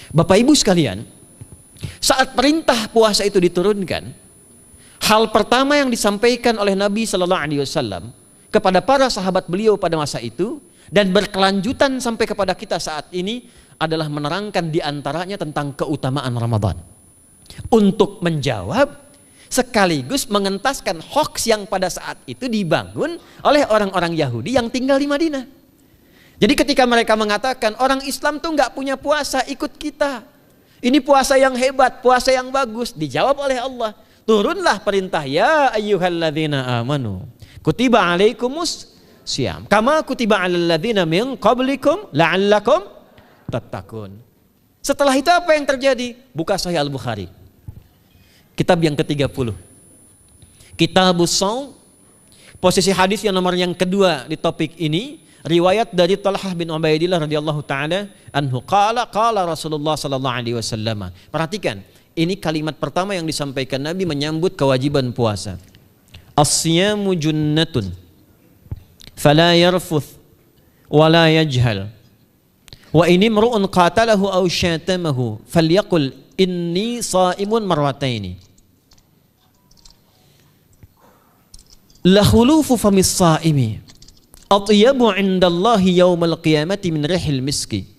Bapak Ibu sekalian, saat perintah puasa itu diturunkan, hal pertama yang disampaikan oleh Nabi Shallallahu Alaihi Wasallam kepada para sahabat beliau pada masa itu dan berkelanjutan sampai kepada kita saat ini adalah menerangkan diantaranya tentang keutamaan Ramadan. Untuk menjawab sekaligus mengentaskan hoaks yang pada saat itu dibangun oleh orang-orang Yahudi yang tinggal di Madinah. Jadi ketika mereka mengatakan orang Islam tuh nggak punya puasa, ikut kita. Ini puasa yang hebat, puasa yang bagus. Dijawab oleh Allah, turunlah perintah, ya ayyuhalladzina amanu kutiba alaikumus syiyam kama kutiba alal ladzina min qablikum la'allakum tattaqun. Setelah itu apa yang terjadi? Buka Sahih Al-Bukhari, kitab yang ke-30, Kitabus Shaum, posisi hadis yang nomor yang kedua di topik ini, riwayat dari Talhah bin Ubaidillah radhiyallahu taala anhu qala Rasulullah sallallahu alaihi wasallam. Perhatikan, ini kalimat pertama yang disampaikan Nabi menyambut kewajiban puasa. As-siyamu junnatun fala yarfuth wala yajhal wa in imru'un qatalahu aw syatamahu falyaqul inni sha'imun marwataini. La khulufu famis sha'imi atyabu 'indallahi yaumal qiyamati min rihil miski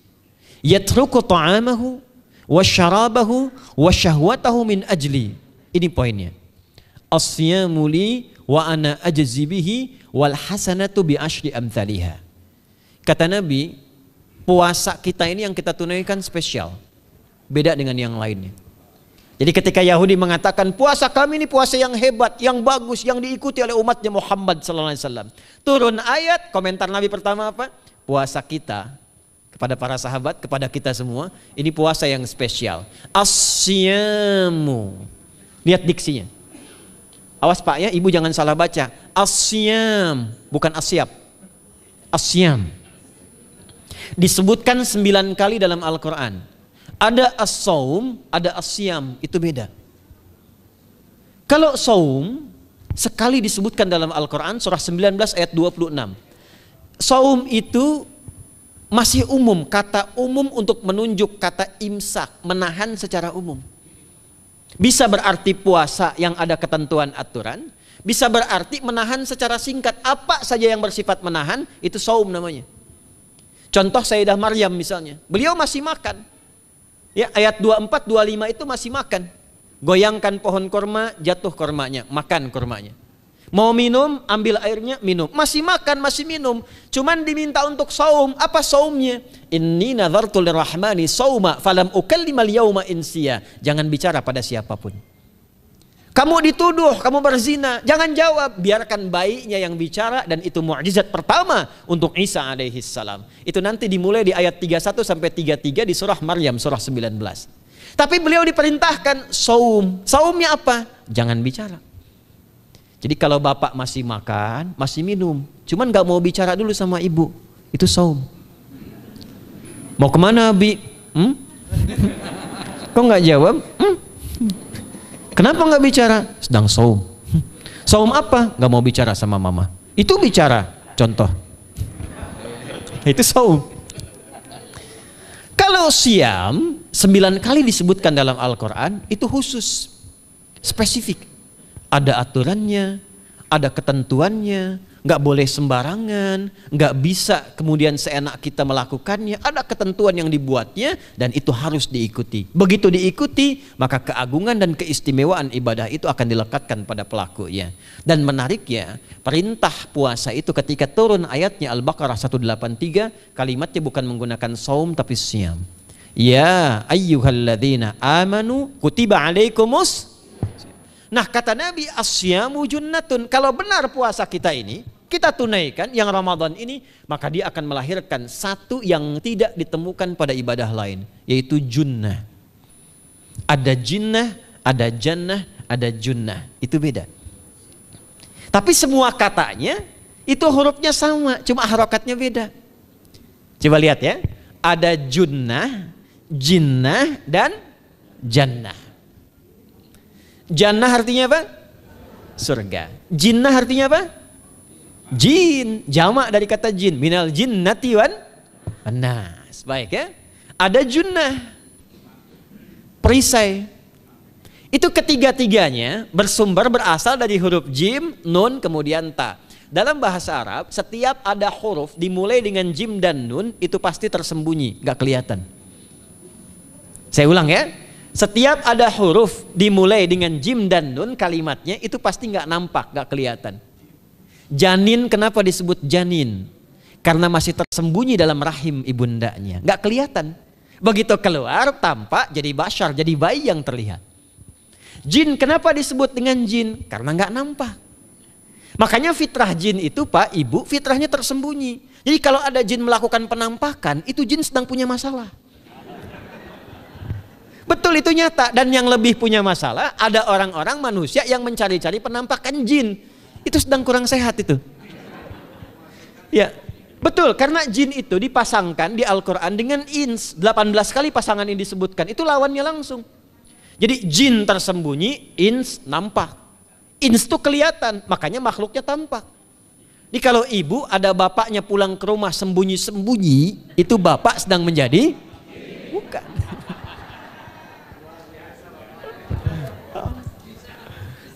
yatruku ta'amahu wa syarabahu wa syahwatahu min ajli. Ini poinnya. As-siyamu li wa ana ajzi bihi wal hasanatu bi asyri amthaliha. Kata Nabi, puasa kita ini yang kita tunaikan spesial, beda dengan yang lainnya. Jadi ketika Yahudi mengatakan puasa kami ini puasa yang hebat, yang bagus, yang diikuti oleh umatnya Muhammad sallallahu alaihi wasallam, turun ayat, komentar Nabi pertama apa? Puasa kita kepada para sahabat, kepada kita semua, ini puasa yang spesial. As-siyamu. Lihat diksinya. Awas Pak ya, Ibu jangan salah baca. As-siyam, bukan asyab. As-siyam. Disebutkan 9 kali dalam Al-Quran. Ada as-saum, ada as-siyam, itu beda. Kalau saum sekali disebutkan dalam Al-Quran, surah 19 ayat 26. Saum itu masih umum, kata umum untuk menunjuk kata imsak, menahan secara umum. Bisa berarti puasa yang ada ketentuan aturan, bisa berarti menahan secara singkat. Apa saja yang bersifat menahan, itu saum namanya. Contoh Sayyidah Maryam misalnya, beliau masih makan. Ya, ayat 24, 25 itu masih makan. Goyangkan pohon korma, jatuh kormanya, makan kormanya. Mau minum, ambil airnya, minum. Masih makan, masih minum. Cuman diminta untuk saum. Apa saumnya? Inni nadhartu lirrahmani sauma falam ukallimal yauma insiya. Jangan bicara pada siapapun. Kamu dituduh, kamu berzina, jangan jawab. Biarkan bayinya yang bicara, dan itu mukjizat pertama untuk Isa alaihi salam. Itu nanti dimulai di ayat 31 sampai 33 di surah Maryam, surah 19. Tapi beliau diperintahkan saum. Saumnya apa? Jangan bicara. Jadi kalau bapak masih makan, masih minum, cuman gak mau bicara dulu sama ibu, itu saum. Mau kemana Bi? Kok gak jawab? Kenapa gak bicara? Sedang saum. Saum apa? Gak mau bicara sama mama. Itu bicara, contoh. Itu saum. Kalau siam, 9 kali disebutkan dalam Al-Quran, itu khusus, spesifik. Ada aturannya, ada ketentuannya, nggak boleh sembarangan, nggak bisa kemudian seenak kita melakukannya. Ada ketentuan yang dibuatnya dan itu harus diikuti. Begitu diikuti, maka keagungan dan keistimewaan ibadah itu akan dilekatkan pada pelakunya. Dan menariknya, perintah puasa itu ketika turun ayatnya Al-Baqarah 183, kalimatnya bukan menggunakan saum tapi siyam. Ya ayyuhalladzina amanu kutiba alaikumus. Nah kata Nabi, asyamu junnatun. Kalau benar puasa kita ini, kita tunaikan yang Ramadan ini, maka dia akan melahirkan satu yang tidak ditemukan pada ibadah lain, yaitu junnah. Ada jinnah, ada jannah, ada junnah. Itu beda. Tapi semua katanya, itu hurufnya sama, cuma harokatnya beda. Coba lihat ya, ada junnah, jinnah, dan jannah. Jannah artinya apa? Surga. Jinnah artinya apa? Jin. Jamak dari kata jin. Minal jinnati wan nas. Baik ya. Ada junnah. perisai. Itu ketiga-tiganya berasal dari huruf jim, nun, kemudian ta. Dalam bahasa Arab, setiap ada huruf dimulai dengan jim dan nun, itu pasti tersembunyi, gak kelihatan. Saya ulang ya, setiap ada huruf dimulai dengan jim dan nun, kalimatnya itu pasti gak nampak, gak kelihatan. Janin, kenapa disebut janin? Karena masih tersembunyi dalam rahim ibundanya, gak kelihatan. Begitu keluar, tampak jadi bashar, jadi bayi yang terlihat. Jin, kenapa disebut dengan jin? Karena nggak nampak. Makanya fitrah jin itu Pak, Ibu, fitrahnya tersembunyi. Jadi kalau ada jin melakukan penampakan, itu jin sedang punya masalah. Betul, itu nyata. Dan yang lebih punya masalah, ada orang-orang manusia yang mencari-cari penampakan jin. Itu sedang kurang sehat itu. Ya, betul, karena jin itu dipasangkan di Al-Quran dengan ins. 18 kali pasangan ini disebutkan, itu lawannya langsung. Jadi jin tersembunyi, ins nampak. Ins itu kelihatan, makanya makhluknya tampak. Jadi kalau ibu ada bapaknya pulang ke rumah sembunyi-sembunyi, itu bapak sedang menjadi? Bukan.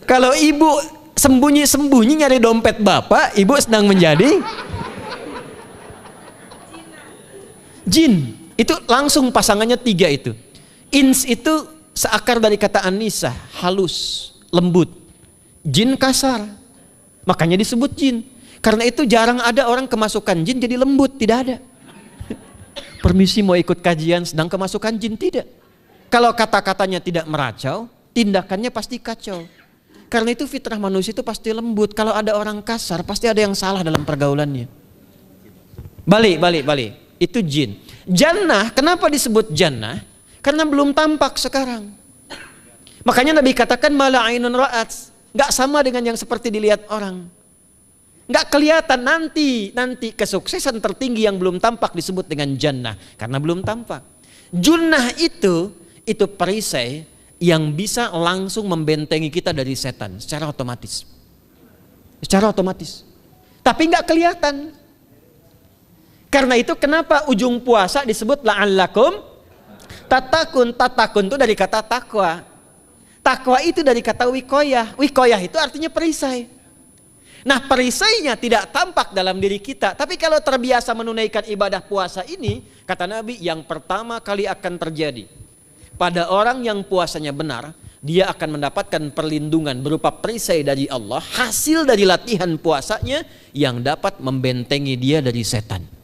Kalau ibu sembunyi-sembunyi nyari dompet bapak, ibu sedang menjadi? Jin. Itu langsung pasangannya 3 itu. Ins itu seakar dari kata anisah, halus, lembut. Jin kasar, makanya disebut jin. Karena itu jarang ada orang kemasukan jin jadi lembut, tidak ada. Permisi mau ikut kajian sedang kemasukan jin, tidak. Kalau kata-katanya tidak meracau, tindakannya pasti kacau. Karena itu fitrah manusia itu pasti lembut. Kalau ada orang kasar, pasti ada yang salah dalam pergaulannya. Balik. Itu jin. Jannah, kenapa disebut jannah? Karena belum tampak sekarang. Makanya Nabi katakan mala ainun ra'at, nggak sama dengan yang seperti dilihat orang. Nggak kelihatan, nanti kesuksesan tertinggi yang belum tampak disebut dengan jannah karena belum tampak. Junnah itu perisai yang bisa langsung membentengi kita dari setan secara otomatis. Tapi nggak kelihatan. Karena itu kenapa ujung puasa disebut la'allakum tatakun itu dari kata takwa. Takwa itu dari kata wikoyah. Wikoyah itu artinya perisai. Nah, perisainya tidak tampak dalam diri kita. Tapi kalau terbiasa menunaikan ibadah puasa ini, kata Nabi, yang pertama kali akan terjadi pada orang yang puasanya benar, dia akan mendapatkan perlindungan berupa perisai dari Allah, hasil dari latihan puasanya yang dapat membentengi dia dari setan.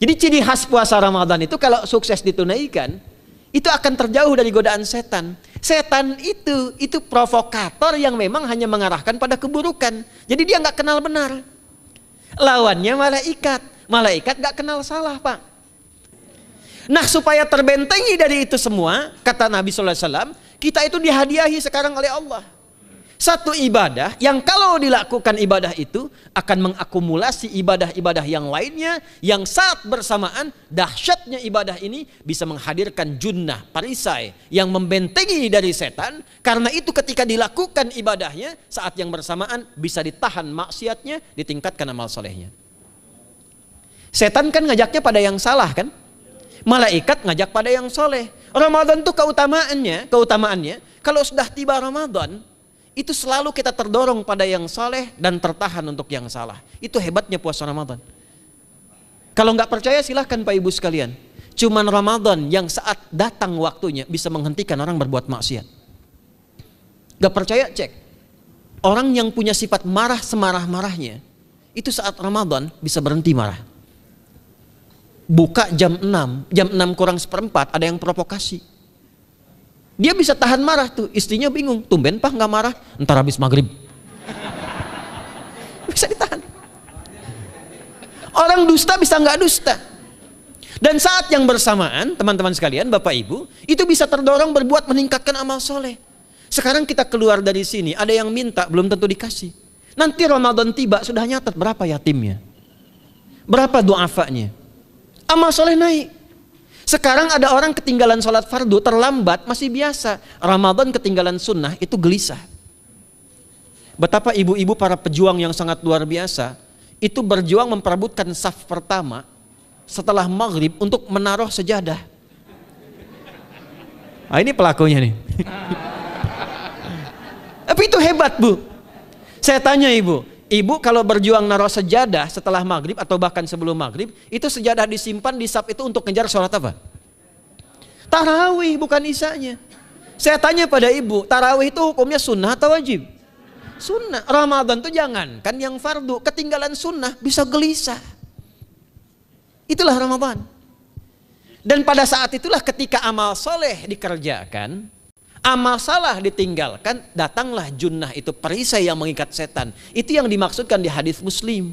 Jadi ciri khas puasa Ramadan itu kalau sukses ditunaikan, itu akan terjauh dari godaan setan. Setan itu provokator yang memang hanya mengarahkan pada keburukan. Jadi dia nggak kenal benar. Lawannya malaikat. Malaikat nggak kenal salah, Pak. Nah, supaya terbentengi dari itu semua, kata Nabi SAW, kita itu dihadiahi sekarang oleh Allah. Satu ibadah yang kalau dilakukan ibadah itu akan mengakumulasi ibadah-ibadah yang lainnya, yang saat bersamaan dahsyatnya ibadah ini bisa menghadirkan junnah, perisai yang membentengi dari setan. Karena itu ketika dilakukan ibadahnya, saat yang bersamaan bisa ditahan maksiatnya, ditingkatkan amal solehnya. Setan kan ngajaknya pada yang salah kan? Malaikat ngajak pada yang soleh. Ramadan itu keutamaannya kalau sudah tiba Ramadan, itu selalu kita terdorong pada yang saleh dan tertahan untuk yang salah. Itu hebatnya puasa Ramadan. Kalau nggak percaya silahkan Pak Ibu sekalian. Cuman Ramadan yang saat datang waktunya bisa menghentikan orang berbuat maksiat. Gak percaya cek. Orang yang punya sifat marah semarah-marahnya, itu saat Ramadan bisa berhenti marah. Buka jam 6 kurang seperempat ada yang provokasi. Dia bisa tahan marah tuh, istrinya bingung, tumben Pak nggak marah, ntar habis maghrib. Bisa ditahan. Orang dusta bisa nggak dusta. Dan saat yang bersamaan, teman-teman sekalian, Bapak Ibu, itu bisa terdorong berbuat meningkatkan amal soleh. Sekarang kita keluar dari sini, ada yang minta, belum tentu dikasih. Nanti Ramadan tiba, sudah nyatet berapa yatimnya, berapa du'afanya. Amal soleh naik. Sekarang ada orang ketinggalan sholat fardu terlambat masih biasa. Ramadan ketinggalan sunnah itu gelisah. Betapa ibu-ibu para pejuang yang sangat luar biasa itu berjuang memperebutkan saf pertama setelah maghrib untuk menaruh sejadah. Ah, ini pelakunya nih. Tapi itu hebat, Bu. Saya tanya ibu kalau berjuang naruh sejadah setelah maghrib atau bahkan sebelum maghrib, itu sejadah disimpan di saf itu untuk ngejar sholat apa? Tarawih, bukan isanya. Saya tanya pada ibu, tarawih itu hukumnya sunnah atau wajib? Sunnah. Ramadan tuh jangan kan yang fardu, ketinggalan sunnah bisa gelisah. Itulah Ramadan. Dan pada saat itulah ketika amal soleh dikerjakan, amal salah ditinggalkan, datanglah junnah, itu perisai yang mengikat setan. Itu yang dimaksudkan di hadis Muslim.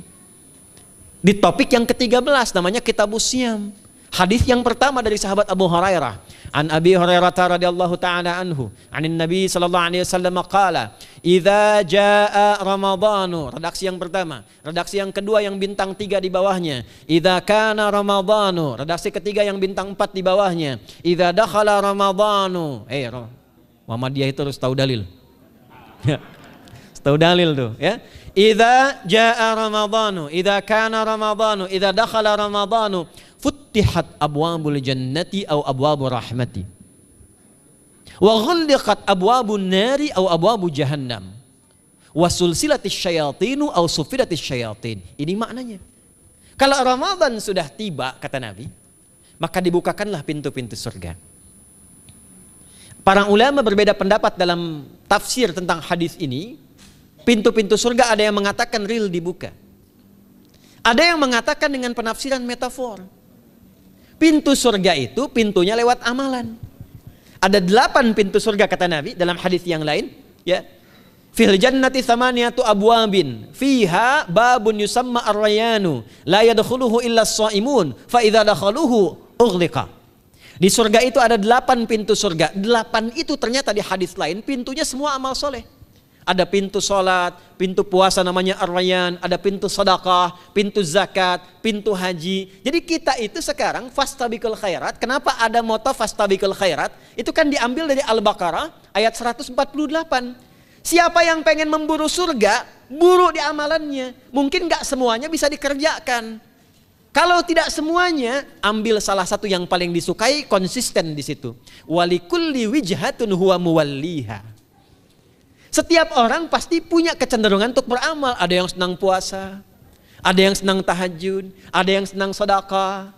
Di topik yang ke-13 namanya Kitabus Syam. Hadis yang pertama dari sahabat Abu Hurairah. An Abi Hurairah radhiyallahu ta'ala anhu, anin Nabi sallallahu alaihi wasallam qala, "Idza jaa Ramadhanu." Redaksi yang pertama. Redaksi yang kedua yang bintang 3 di bawahnya. "Idza kana Ramadhanu." Redaksi ketiga yang bintang 4 di bawahnya. "Idza dakhala Ramadhanu." Muhammadiyah itu harus tahu dalil. Ya. Tahu dalil tuh, ya. Idza jaa Ramadhanu, idza kana Ramadhanu, idza dakhala Ramadhanu, futtihat abwabul jannati aw abwabur rahmati. Wa ghulliqat abwabun nari aw abwabu jahannam. Wa sulsilatis syayatinu aw sufidatis syayatin. Ini maknanya. Kalau Ramadan sudah tiba, kata Nabi, maka dibukakanlah pintu-pintu surga. Para ulama berbeda pendapat dalam tafsir tentang hadis ini. Pintu-pintu surga ada yang mengatakan real dibuka. Ada yang mengatakan dengan penafsiran metafor. Pintu surga itu pintunya lewat amalan. Ada 8 pintu surga kata Nabi dalam hadis yang lain, ya. Fil jannati thamaniyatu abwabin fiha babun yusamma ar-rayanu la yadkhuluhu illa as-shaimun fa idza dakhaluhu ughliqa. Di surga itu ada 8 pintu surga. 8 itu ternyata di hadis lain pintunya semua amal soleh. Ada pintu sholat, pintu puasa namanya ar-rayyan, ada pintu sedekah, pintu zakat, pintu haji. Jadi kita itu sekarang fastabiqul khairat. Kenapa ada moto fastabiqul khairat? Itu kan diambil dari Al-Baqarah ayat 148. Siapa yang pengen memburu surga, buru di amalannya. Mungkin gak semuanya bisa dikerjakan. Kalau tidak semuanya, ambil salah satu yang paling disukai, konsisten di situ. Walikulli wijhatun huwa muwalliha. Setiap orang pasti punya kecenderungan untuk beramal. Ada yang senang puasa, ada yang senang tahajud, ada yang senang sedekah.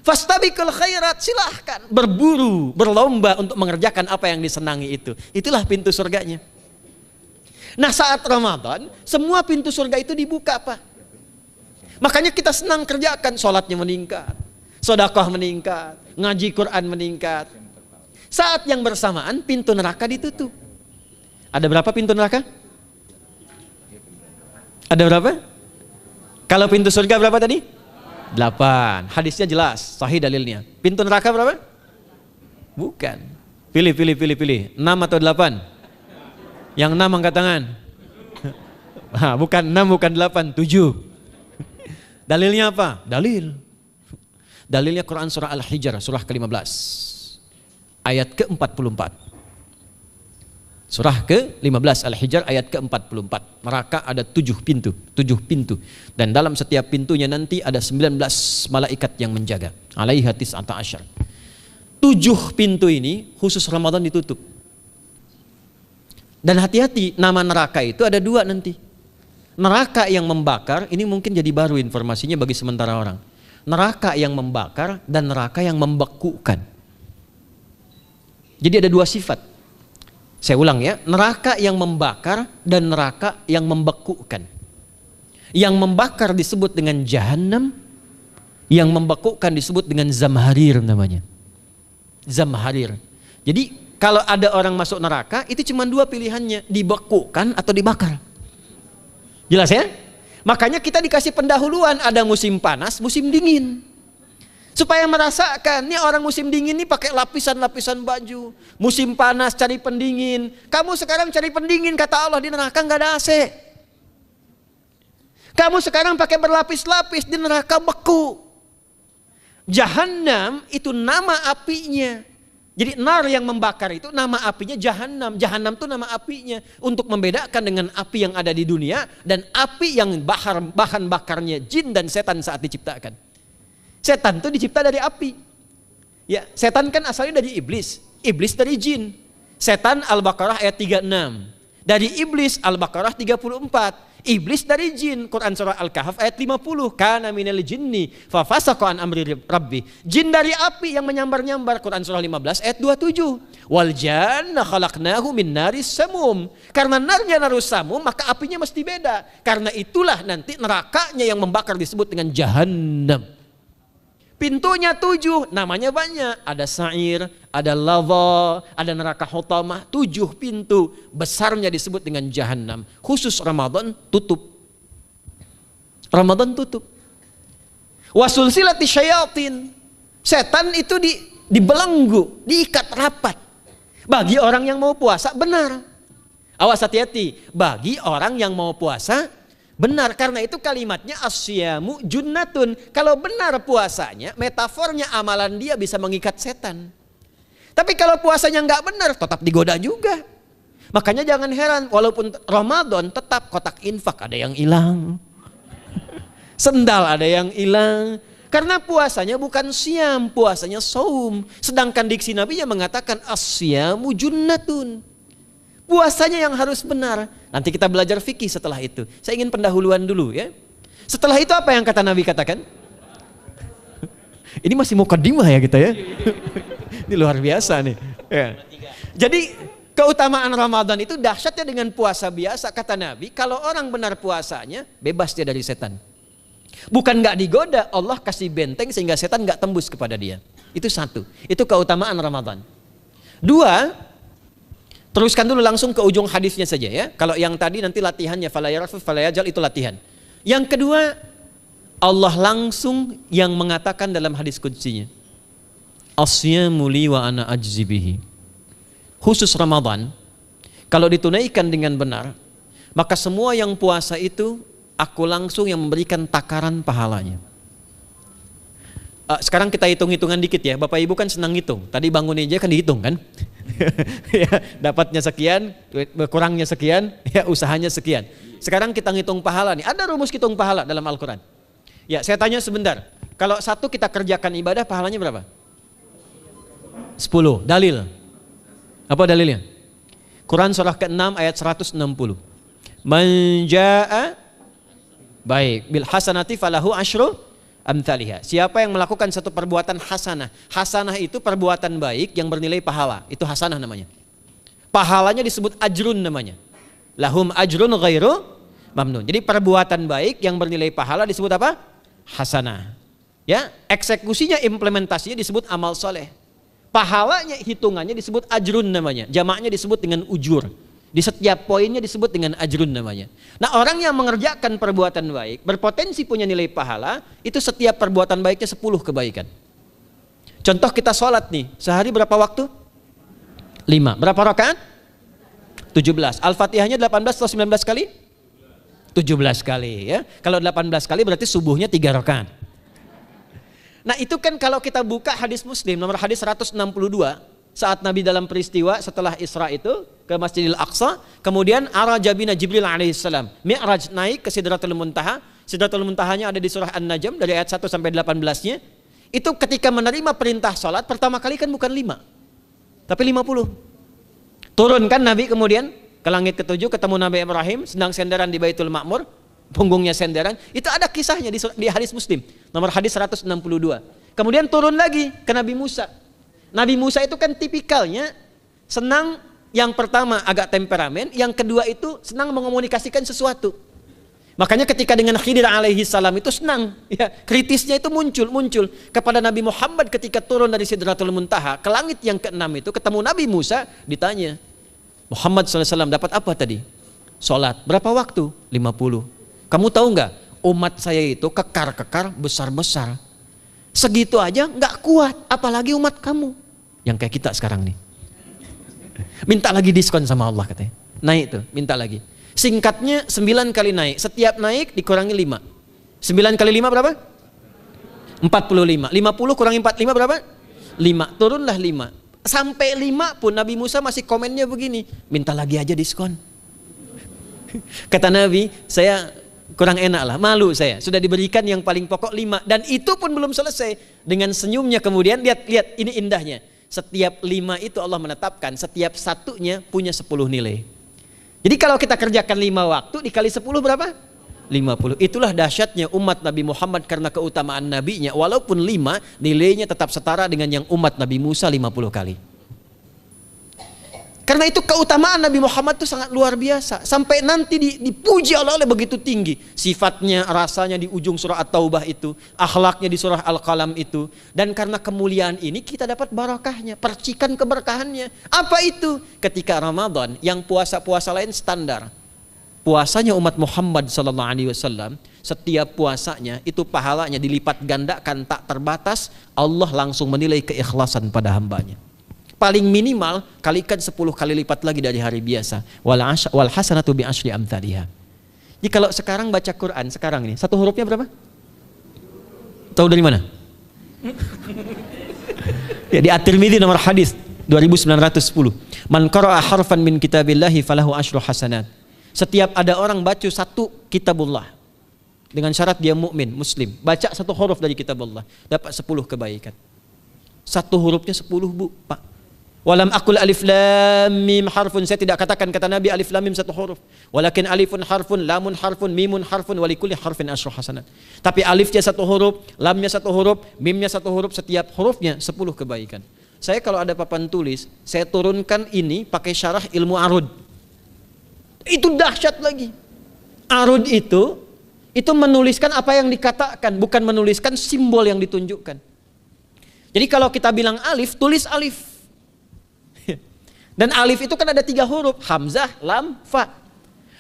Fastabiqul khairat, silahkan berburu, berlomba untuk mengerjakan apa yang disenangi itu. Itulah pintu surganya. Nah, saat Ramadan, semua pintu surga itu dibuka, Pak. Makanya kita senang kerjakan, sholatnya meningkat, sedekah meningkat, ngaji Quran meningkat. Saat yang bersamaan pintu neraka ditutup. Ada berapa pintu neraka? Ada berapa? Kalau pintu surga berapa tadi? 8. Hadisnya jelas, sahih dalilnya. Pintu neraka berapa? Bukan. Pilih. 6 atau 8? Yang 6 angkat tangan. Bukan 6, bukan 8, 7. Dalilnya apa? Dalilnya Quran surah Al-Hijr, surah ke-15. Ayat ke-44. Surah ke-15 Al-Hijr ayat ke-44. Neraka ada 7 pintu. Dan dalam setiap pintunya nanti ada 19 malaikat yang menjaga. Alaiha tis'ata asyar. 7 pintu ini khusus Ramadan ditutup. Dan hati-hati, nama neraka itu ada 2 nanti. Neraka yang membakar, ini mungkin jadi baru informasinya bagi sementara orang. Neraka yang membakar dan neraka yang membekukan. Jadi ada 2 sifat. Saya ulang ya, neraka yang membakar dan neraka yang membekukan. Yang membakar disebut dengan Jahannam, yang membekukan disebut dengan Zamharir namanya. Zamharir. Jadi kalau ada orang masuk neraka, itu cuma 2 pilihannya, dibekukan atau dibakar. Jelas ya? Makanya kita dikasih pendahuluan, ada musim panas, musim dingin. Supaya merasakan, nih orang musim dingin nih pakai lapisan-lapisan baju. Musim panas cari pendingin. Kamu sekarang cari pendingin, kata Allah, di neraka nggak ada AC. Kamu sekarang pakai berlapis-lapis, di neraka beku. Jahannam itu nama apinya. Jadi nar yang membakar itu nama apinya Jahannam. Jahannam itu nama apinya. Untuk membedakan dengan api yang ada di dunia dan api yang bahan bakarnya jin dan setan saat diciptakan. Setan itu dicipta dari api. Ya, setan kan asalnya dari iblis. iblis dari jin. Setan Al-Baqarah ayat 36. Dari iblis Al-Baqarah 34. Iblis dari jin, Quran surah Al-Kahf ayat 50. Kana minal jinni fafasaqa an amri rabbi. Jin dari api yang menyambar-nyambar, Quran surah 15 ayat 27. Wal janna khalaqnahu min naris samum. Karena narnya narus samum, maka apinya mesti beda. Karena itulah nanti nerakanya yang membakar disebut dengan Jahannam. Pintunya 7, namanya banyak. Ada sa'ir, ada lava, ada neraka hutamah. 7 pintu besarnya disebut dengan Jahannam. Khusus Ramadan tutup. Ramadan tutup. Wasulsilati syayatin. Setan itu dibelenggu, diikat rapat. Bagi orang yang mau puasa benar. Awas hati-hati. Bagi orang yang mau puasa benar, karena itu kalimatnya asyamu junnatun. Kalau benar puasanya, metafornya amalan dia bisa mengikat setan. Tapi kalau puasanya nggak benar, tetap digoda juga. Makanya jangan heran, walaupun Ramadan tetap kotak infak ada yang hilang. Sendal ada yang hilang. Karena puasanya bukan siam, puasanya saum. Sedangkan diksi Nabi yang mengatakan asyamu junnatun. Puasanya yang harus benar. Nanti kita belajar fikih setelah itu. Saya ingin pendahuluan dulu ya. Setelah itu apa yang kata Nabi katakan? Ini masih mukadimah ya kita ya. Ini luar biasa nih. Ya. Jadi keutamaan Ramadan itu dahsyatnya dengan puasa biasa. Kata Nabi, kalau orang benar puasanya, bebas dia dari setan. Bukan nggak digoda, Allah kasih benteng sehingga setan nggak tembus kepada dia. Itu satu. Itu keutamaan Ramadan. 2, teruskan dulu langsung ke ujung hadisnya saja ya. Kalau yang tadi nanti latihannya fala yarfuf fala yajal, itu latihan. Yang kedua, Allah langsung yang mengatakan dalam hadis qudsinya, asyamu li wa ana ajzi bihi. Khusus Ramadan, kalau ditunaikan dengan benar, maka semua yang puasa itu aku langsung yang memberikan takaran pahalanya. Sekarang kita hitung-hitungan dikit ya. Bapak Ibu kan senang hitung. Tadi bangun aja kan dihitung kan. Ya, dapatnya sekian, kurangnya sekian, ya usahanya sekian. Sekarang kita ngitung pahala nih. Ada rumus hitung pahala dalam Al-Quran. Ya, saya tanya sebentar. Kalau satu kita kerjakan ibadah, pahalanya berapa? 10. Dalil. Apa dalilnya? Quran surah ke-6 ayat 160. Man jaa baik bil hasanati falahu asyru amthaliha. Siapa yang melakukan satu perbuatan hasanah. Hasanah itu perbuatan baik yang bernilai pahala. Itu hasanah namanya. Pahalanya disebut ajrun namanya. Lahum ajrun ghairu mamnun. Jadi perbuatan baik yang bernilai pahala disebut apa? Hasanah. Ya, eksekusinya, implementasinya disebut amal soleh. Pahalanya, hitungannya disebut ajrun namanya. Jamaknya disebut dengan ujur. Di setiap poinnya disebut dengan ajrun namanya. Nah, orang yang mengerjakan perbuatan baik berpotensi punya nilai pahala, itu setiap perbuatan baiknya 10 kebaikan. Contoh kita sholat nih, sehari berapa waktu? 5. Berapa rakaat? 17. Al-Fatihahnya 18 atau 19 kali? 17 kali ya. Kalau 18 kali berarti subuhnya 3 rakaat. Nah, itu kan kalau kita buka hadis Muslim nomor hadis 162, saat Nabi dalam peristiwa setelah Isra itu ke Masjidil Aqsa, kemudian araja bina Jibril alaihissalam, Mi'raj naik ke Sidratul Muntaha. Sidratul Muntahanya ada di surah An-Najm dari ayat 1 sampai 18-nya. Itu ketika menerima perintah salat pertama kali kan bukan 5, tapi 50. Turun kan Nabi kemudian ke langit ke-7, ketemu Nabi Ibrahim sedang senderan di Baitul Ma'mur, punggungnya senderan. Itu ada kisahnya di hadis Muslim nomor hadis 162. Kemudian turun lagi ke Nabi Musa. Nabi Musa itu kan tipikalnya senang, yang pertama agak temperamen, yang kedua itu senang mengomunikasikan sesuatu. Makanya ketika dengan Khidir alaihi salam itu senang, ya, kritisnya itu muncul kepada Nabi Muhammad ketika turun dari Sidratul Muntaha ke langit yang ke-6 itu ketemu Nabi Musa, ditanya, Muhammad SAW dapat apa tadi? Sholat. Berapa waktu? 50. Kamu tahu nggak? Umat saya itu kekar-kekar besar-besar. Segitu aja nggak kuat, apalagi umat kamu yang kayak kita sekarang nih. Minta lagi diskon sama Allah katanya. Naik tuh, minta lagi. Singkatnya 9 kali naik. Setiap naik dikurangi 5. 9 kali 5 berapa? 45. 50 kurangi 45 berapa? 5. Turunlah 5. Sampai 5 pun Nabi Musa masih komennya begini, minta lagi aja diskon. Kata Nabi, saya kurang enak lah, malu saya. Sudah diberikan yang paling pokok 5. Dan itu pun belum selesai. Dengan senyumnya kemudian, lihat ini indahnya. Setiap 5 itu Allah menetapkan, setiap satunya punya 10 nilai. Jadi kalau kita kerjakan 5 waktu dikali 10 berapa? 50. Itulah dahsyatnya umat Nabi Muhammad karena keutamaan nabinya. Walaupun 5, nilainya tetap setara dengan yang umat Nabi Musa 50 kali. Karena itu keutamaan Nabi Muhammad itu sangat luar biasa. Sampai nanti dipuji Allah oleh begitu tinggi. Sifatnya, rasanya di ujung surah At-Taubah itu. Akhlaknya di surah Al-Qalam itu. Dan karena kemuliaan ini kita dapat barakahnya. Percikan keberkahannya. Apa itu? Ketika Ramadan yang puasa-puasa lain standar. Puasanya umat Muhammad SAW, setiap puasanya itu pahalanya dilipat gandakan tak terbatas. Allah langsung menilai keikhlasan pada hambanya. Paling minimal kalikan 10 kali lipat lagi dari hari biasa. Wal hasanatu bi asyri amthaliha. Jadi kalau sekarang baca Quran sekarang ini, satu hurufnya berapa? Tahu dari mana? Ya, di At-Tirmidzi nomor hadis 2910. Man qara'a harfan min kitabillahi falahu asyru hasanat. Setiap ada orang baca satu kitabullah dengan syarat dia mukmin, muslim, baca satu huruf dari kitabullah, dapat 10 kebaikan. Satu hurufnya 10, Bu, Pak. Walam aqul alif lam mim harfun, saya tidak katakan kata Nabi alif lam mim satu huruf. Walakin alifun harfun, lamun harfun, mimun harfun, walikulli harfin asyru hasanat. Tapi alifnya satu huruf, lamnya satu huruf, mimnya satu huruf, setiap hurufnya 10 kebaikan. Saya kalau ada papan tulis, saya turunkan ini pakai syarah ilmu arud. Itu dahsyat lagi. Arud itu menuliskan apa yang dikatakan, bukan menuliskan simbol yang ditunjukkan. Jadi kalau kita bilang alif, tulis alif. Dan alif itu kan ada 3 huruf, hamzah, lam, fa.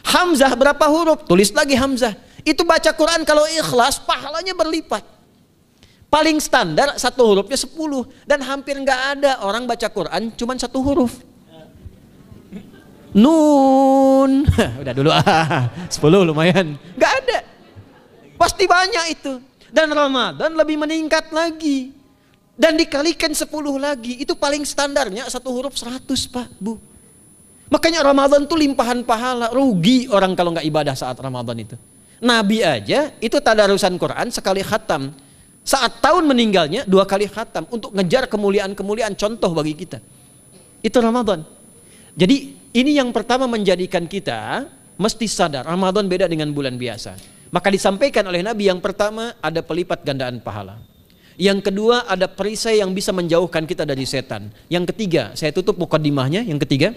Hamzah berapa huruf? Tulis lagi hamzah. Itu baca Quran kalau ikhlas pahalanya berlipat. Paling standar satu hurufnya 10 dan hampir nggak ada orang baca Quran cuman satu huruf. Nun. Udah dulu 10 lumayan. Nggak ada. Pasti banyak itu. Dan Ramadan lebih meningkat lagi. Dan dikalikan 10 lagi, itu paling standarnya satu huruf 100, Pak, Bu. Makanya Ramadan itu limpahan pahala. Rugi orang kalau nggak ibadah saat Ramadan itu. Nabi aja itu tadarusan Quran sekali khatam. Saat tahun meninggalnya 2 kali khatam untuk ngejar kemuliaan-kemuliaan contoh bagi kita. Itu Ramadan. Jadi ini yang pertama menjadikan kita mesti sadar Ramadan beda dengan bulan biasa. Maka disampaikan oleh Nabi yang pertama ada pelipat gandaan pahala. Yang kedua ada perisai yang bisa menjauhkan kita dari setan. Yang ketiga, saya tutup mukadimahnya. Yang ketiga,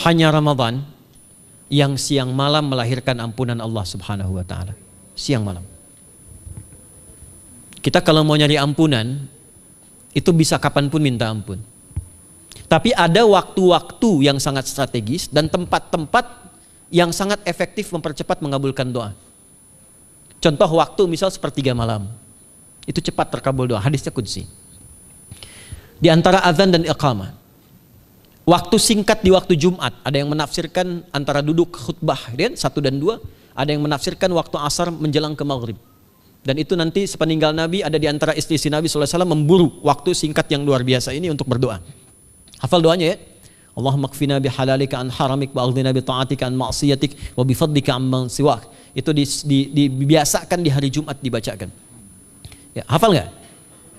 hanya Ramadan yang siang malam melahirkan ampunan Allah Subhanahu wa taala. Siang malam. Kita kalau mau nyari ampunan itu bisa kapanpun minta ampun. Tapi ada waktu-waktu yang sangat strategis dan tempat-tempat yang sangat efektif mempercepat mengabulkan doa. Contoh waktu misal sepertiga malam. Itu cepat terkabul doa, hadisnya qudsi. Di antara azan dan iqamah. Waktu singkat di waktu Jumat, ada yang menafsirkan antara duduk khutbah 1 dan 2, ada yang menafsirkan waktu asar menjelang ke maghrib. Dan itu nanti sepeninggal Nabi ada di antara istri Nabi SAW memburu waktu singkat yang luar biasa ini untuk berdoa. Hafal doanya ya. Allahumma kfina bihalalika an haramik wa aghdina bi ta'atika an ma'siyatik wa bi fadlika amman siwak. Itu dibiasakan di hari Jumat dibacakan. Ya, hafal nggak?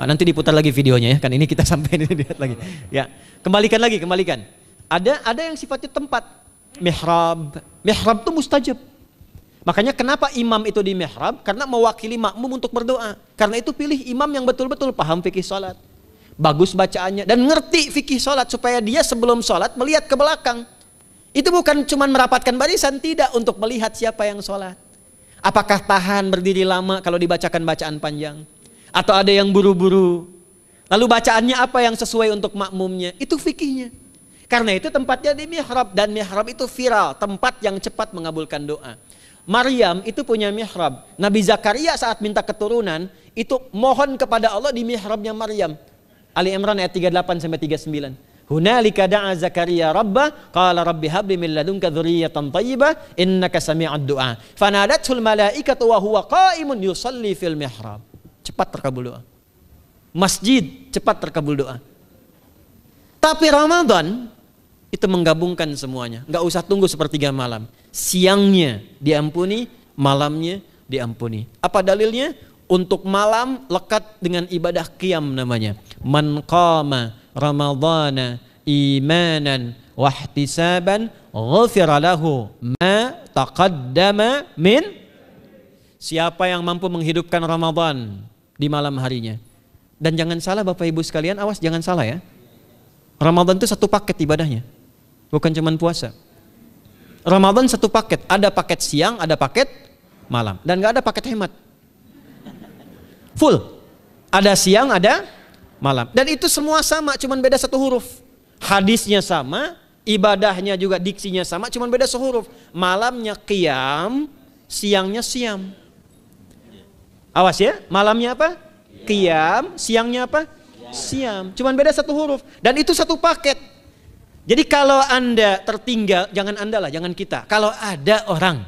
Nanti diputar lagi videonya ya, kan ini kita sampai ini lihat lagi. Ya, kembalikan. Ada yang sifatnya tempat. Mihrab itu mustajab. Makanya kenapa imam itu di mihrab? Karena mewakili makmum untuk berdoa. Karena itu pilih imam yang betul-betul paham fikih salat, bagus bacaannya dan ngerti fikih salat supaya dia sebelum salat melihat ke belakang. Itu bukan cuma merapatkan barisan, tidak, untuk melihat siapa yang salat. Apakah tahan berdiri lama kalau dibacakan bacaan panjang? Atau ada yang buru-buru. Lalu bacaannya apa yang sesuai untuk makmumnya? Itu fikihnya. Karena itu tempatnya di mihrab. Dan mihrab itu viral, tempat yang cepat mengabulkan doa. Maryam itu punya mihrab. Nabi Zakaria saat minta keturunan, itu mohon kepada Allah di mihrabnya Maryam. Ali Imran ayat 38-39. Hunalika da'a Zakaria rabbah qala rabbi habli min ladunka dzurriyyatan thayyibah innaka sami'ud du'a. Fanadatul malaikatu wa huwa qa'imun yusalli fil mihrab. Cepat terkabul doa. Masjid cepat terkabul doa. Tapi Ramadan itu menggabungkan semuanya. Enggak usah tunggu sepertiga malam. Siangnya diampuni, malamnya diampuni. Apa dalilnya? untuk malam lekat dengan ibadah qiyam namanya. Man qama ramadhana imanan wahtisaban ghufira lahu ma taqaddama min. Siapa yang mampu menghidupkan Ramadan di malam harinya. Dan jangan salah Bapak Ibu sekalian, awas jangan salah ya. Ramadan itu satu paket ibadahnya. Bukan cuma puasa. Ramadan satu paket, ada paket siang, ada paket malam. Dan gak ada paket hemat. Full. Ada siang, ada malam. Dan itu semua sama, cuma beda satu huruf. Hadisnya sama, ibadahnya juga diksinya sama, cuma beda sehuruf. Malamnya qiyam, siangnya siam. Awas ya, malamnya apa? Qiyam, siangnya apa? Siam. Cuma beda satu huruf. Dan itu satu paket. Jadi kalau Anda tertinggal, jangan Anda lah, jangan kita. Kalau ada orang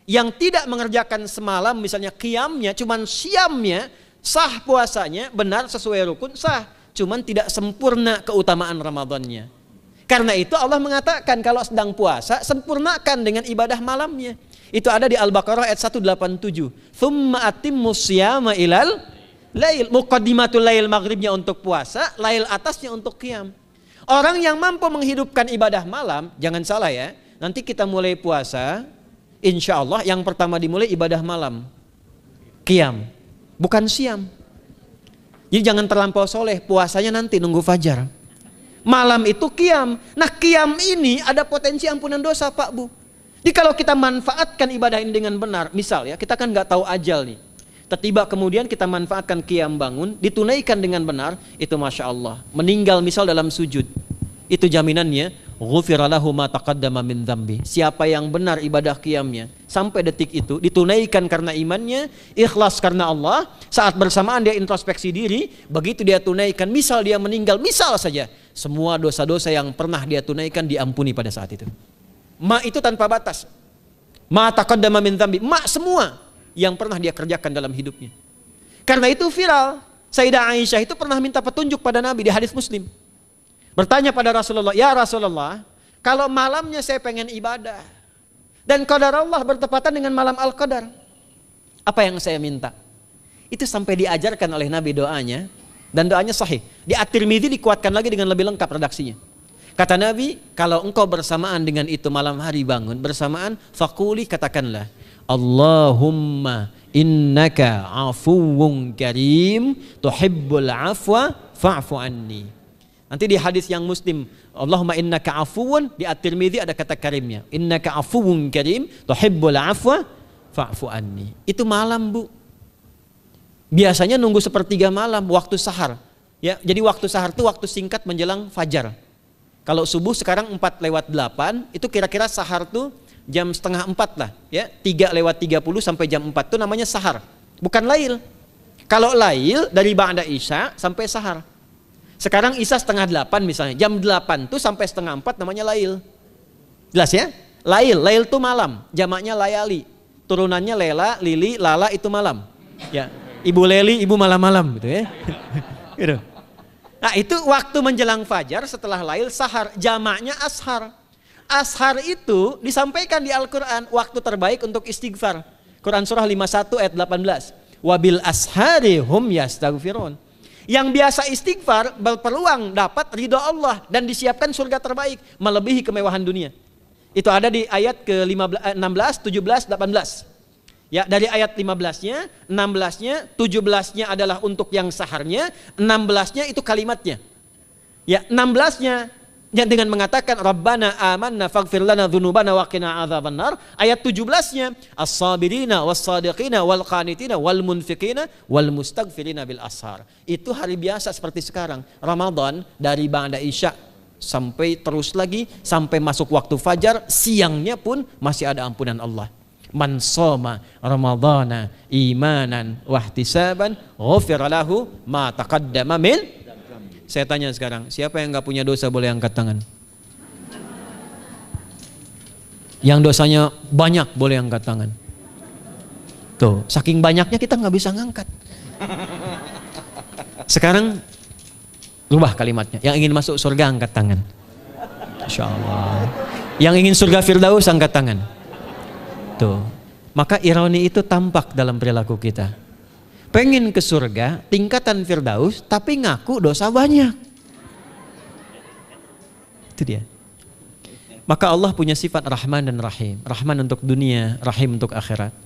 yang tidak mengerjakan semalam, misalnya qiyamnya, cuma siamnya, sah puasanya, benar sesuai rukun, sah. Cuman tidak sempurna keutamaan Ramadannya. Karena itu Allah mengatakan kalau sedang puasa, sempurnakan dengan ibadah malamnya. Itu ada di Al-Baqarah ayat 187. Tsumma atimmus syiyama ilal lail. Muqaddimatul lail maghribnya untuk puasa, lail atasnya untuk qiyam. Orang yang mampu menghidupkan ibadah malam, jangan salah ya. Nanti kita mulai puasa, insya Allah yang pertama dimulai ibadah malam. Qiyam, bukan siam. Jadi jangan terlampau soleh, puasanya nanti nunggu fajar. Malam itu qiyam. Nah qiyam ini ada potensi ampunan dosa Pak Bu. Jadi kalau kita manfaatkan ibadah ini dengan benar, misal ya kita kan nggak tahu ajal nih. Tiba kemudian kita manfaatkan qiyam bangun, ditunaikan dengan benar, itu Masya Allah. Meninggal misal dalam sujud, itu jaminannya, ghufira lahu ma taqaddama min dzambi. Siapa yang benar ibadah qiyamnya, sampai detik itu, ditunaikan karena imannya, ikhlas karena Allah, saat bersamaan dia introspeksi diri, begitu dia tunaikan, misal dia meninggal, misal saja, semua dosa-dosa yang pernah dia tunaikan diampuni pada saat itu. Ma itu tanpa batas. Ma taqaddama min dzambi, ma semua yang pernah dia kerjakan dalam hidupnya. Karena itu viral. Sayyidah Aisyah itu pernah minta petunjuk pada Nabi di hadis Muslim. Bertanya pada Rasulullah, ya Rasulullah, kalau malamnya saya pengen ibadah dan qadar Allah bertepatan dengan malam Al-Qadar, apa yang saya minta? Itu sampai diajarkan oleh Nabi doanya, dan doanya sahih. Di At-Tirmidzi dikuatkan lagi dengan lebih lengkap redaksinya. Kata Nabi, kalau engkau bersamaan dengan itu malam hari bangun, bersamaan, faquli, katakanlah, Allahumma innaka afuwun karim tuhibbul afwa fa'fu anni. Nanti di hadis yang Muslim, Allahumma innaka afuwun, di At-Tirmidzi ada kata karimnya. Innaka afuwun karim tuhibbul afwa fa'fu anni. Itu malam Bu. Biasanya nunggu sepertiga malam, waktu sahar. Ya, jadi waktu sahar itu waktu singkat menjelang fajar. Kalau subuh sekarang 4:08, itu kira-kira sahar tuh jam setengah 4 lah, ya 3:30 sampai jam 4 itu namanya sahar, bukan lail. Kalau lail dari ba'da isya sampai sahar. Sekarang isya setengah 8 misalnya, jam 8 tuh sampai setengah 4 namanya lail. Jelas ya? Lail itu malam, jamaknya layali. Turunannya lela, lili, lala itu malam. Ya, ibu leli, ibu malam-malam gitu ya. Gitu. Nah itu waktu menjelang fajar setelah lail sahar, jamaknya ashar. Ashar itu disampaikan di Al-Quran waktu terbaik untuk istighfar. Quran surah 51 ayat 18. Wabil ashari hum yastaghfirun. Yang biasa istighfar berpeluang dapat ridho Allah dan disiapkan surga terbaik melebihi kemewahan dunia. Itu ada di ayat ke-16, 17, 18. Ya, dari ayat 15-nya, 16-nya, 17-nya adalah untuk yang saharnya, 16-nya itu kalimatnya. Ya, 16-nya yang dengan mengatakan Rabbana amanna faghfir lana dzunubana wa qina adzabannar. Ayat 17-nya as-sabirina was-sadiqina wal qanitina wal munfiqina wal mustaghfirina bil ashar. Itu hari biasa seperti sekarang. Ramadan dari ba'da isya sampai terus lagi sampai masuk waktu fajar, siangnya pun masih ada ampunan Allah. Man shoma ramadhana imanan wahtisaban ghufira lahu ma taqaddama min. Saya tanya sekarang, siapa yang nggak punya dosa boleh angkat tangan? Yang dosanya banyak boleh angkat tangan. Tuh, saking banyaknya kita nggak bisa ngangkat. Sekarang rubah kalimatnya. Yang ingin masuk surga angkat tangan. Insya Allah. Yang ingin surga Firdaus angkat tangan. Tuh, maka ironi itu tampak dalam perilaku kita. pengen ke surga, tingkatan Firdaus, tapi ngaku dosa banyak. Itu dia. Maka Allah punya sifat Rahman dan Rahim. Rahman untuk dunia, Rahim untuk akhirat.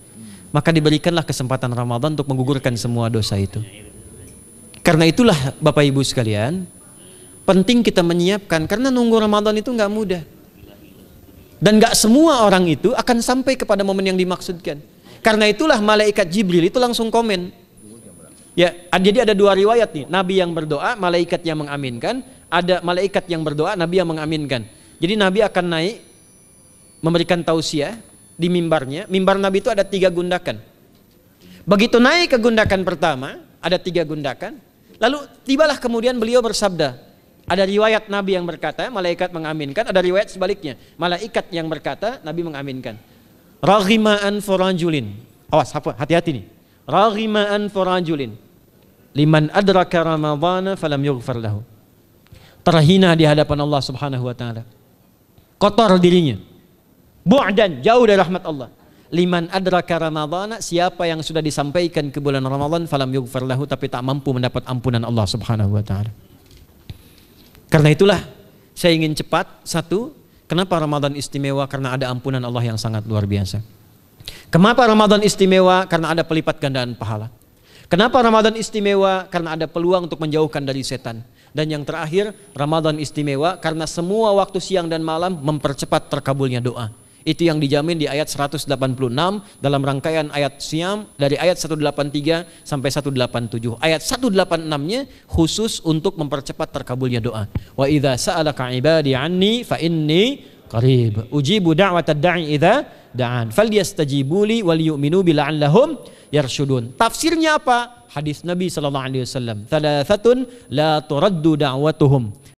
Maka diberikanlah kesempatan Ramadan untuk menggugurkan semua dosa itu. Karena itulah Bapak Ibu sekalian, penting kita menyiapkan, karena nunggu Ramadan itu nggak mudah. Dan nggak semua orang itu akan sampai kepada momen yang dimaksudkan. Karena itulah malaikat Jibril itu langsung komen. Ya, jadi ada dua riwayat nih, Nabi yang berdoa, malaikat yang mengaminkan. Ada malaikat yang berdoa, Nabi yang mengaminkan. Jadi Nabi akan naik memberikan tausiah di mimbarnya. Mimbar Nabi itu ada 3 gundakan. Begitu naik ke gundakan pertama, ada 3 gundakan. Lalu tibalah kemudian beliau bersabda. Ada riwayat Nabi yang berkata, malaikat mengaminkan. Ada riwayat sebaliknya, malaikat yang berkata, Nabi mengaminkan. Raghima'an forajulin. Awas, hati-hati nih. Raghima'an forajulin. Liman adraka Ramadhana falam yughfar lahu. Terhina di hadapan Allah Subhanahu wa taala. Kotor dirinya. Bu'dan, jauh dari rahmat Allah. Liman adraka Ramadhana, siapa yang sudah disampaikan ke bulan Ramadan falam yughfar lahu, tapi tak mampu mendapat ampunan Allah Subhanahu wa taala. Karena itulah saya ingin cepat. Satu, kenapa Ramadan istimewa? Karena ada ampunan Allah yang sangat luar biasa. Kenapa Ramadan istimewa? Karena ada pelipat gandaan pahala. Kenapa Ramadan istimewa? Karena ada peluang untuk menjauhkan dari setan. Dan yang terakhir, Ramadan istimewa karena semua waktu siang dan malam mempercepat terkabulnya doa. Itu yang dijamin di ayat 186 dalam rangkaian ayat Siyam dari ayat 183 sampai 187. Ayat 186-nya khusus untuk mempercepat terkabulnya doa. Wa idza sa'alaka 'ibadi 'anni fa inni qarib ujibu da'watad da'i idza da'an falyastajibu li wal yu'minu bi la'allahum yarshudun. Tafsirnya apa? Hadis Nabi sallallahu alaihi wasallam, "Thalathatun la turaddu da'watuhum